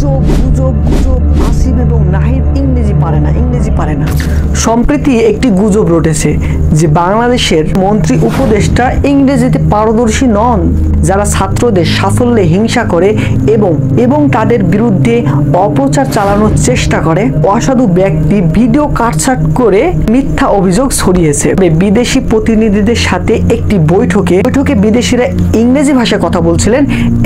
গুজব গুজব গুজব আসিফ এবং নাহিদ ইংরেজি পারে না। সম্প্রতি একটি গুজব রটেছে যে বাংলাদেশের মন্ত্রী উপদেষ্টা ইংরেজিতে পারদর্শী নন, যারা ছাত্রদের সাফল্যে হিংসা করে এবং তাদের বিরুদ্ধে অপপ্রচার চালানোর চেষ্টা করে। অসাধু ব্যক্তি ভিডিও কাটছাট করে মিথ্যা অভিযোগ ছড়িয়েছে। বিদেশি প্রতিনিধিদের সাথে একটি বৈঠকে বিদেশিরা ইংরেজি ভাষায় কথা বলছিলেন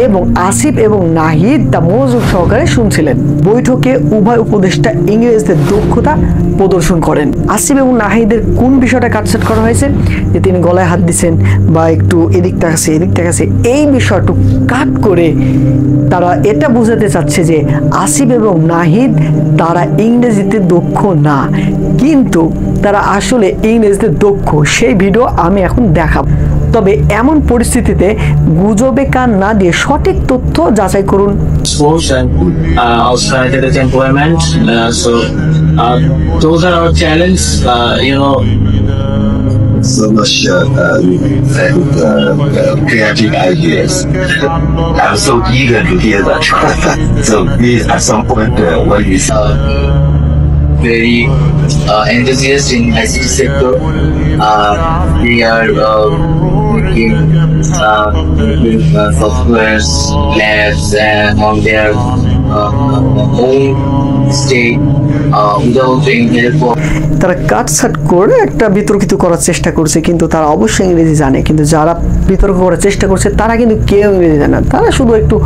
এবং আসিফ এবং নাহিদ তা মনোযোগ সহকারে শুনছিলেন। বৈঠকে উভয় উপদেষ্টা ইংরেজিতে দক্ষতা প্রদর্শন করেন। আসিফ এবং নাহিদের কোন বিষয়টা কাটছাট করা হয়েছে, যে তিনি গলায় হাত দিচ্ছেন বা একটু এদিক তাকাচ্ছে, এই বিষয়টু কাট করে তারা এটা বোঝাতে চাচ্ছে যে আসিফ এবং নাহিদ তারা ইংরেজিতে দক্ষ না, কিন্তু তারা আসলে ইংরেজিতে দক্ষ। সেই ভিডিও আমি এখন দেখাবো। তবে এমন পরিস্থিতিতে গুজবে কান না দিয়ে সঠিক তথ্য যাচাই করুন। Those are our challenges, so much creative ideas. I'm so eager to hear that. So please, at some point, when you very enthusiastic in ICT sector. We are making softwares, labs, and on their own state without any help. তারা কাটছাট করে একটা বিতর্কিত করার চেষ্টা করছে, কিন্তু তারা অবশ্যই ইংরেজি জানে। কিন্তু যারা বিতর্ক করার চেষ্টা করছে তারা কিন্তু কেউ ইংরেজি জানে না, তারা শুধু একটু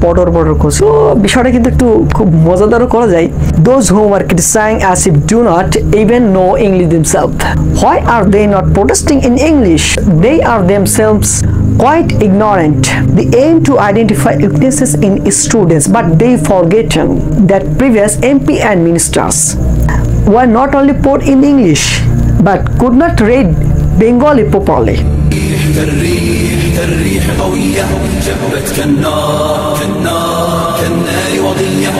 পটর করছে। তো বিষয়টা কিন্তু একটু খুব মজাদারও করা যায়। Those who are criticizing Asif do not even know English themselves. Why are they not protesting in English? They are themselves quite ignorant. They aim to identify weaknesses in students, but they forgotten that previous MP and ministers were not only poor in English but could not read Bengali properly. الريح قوية جبت كالنار وضية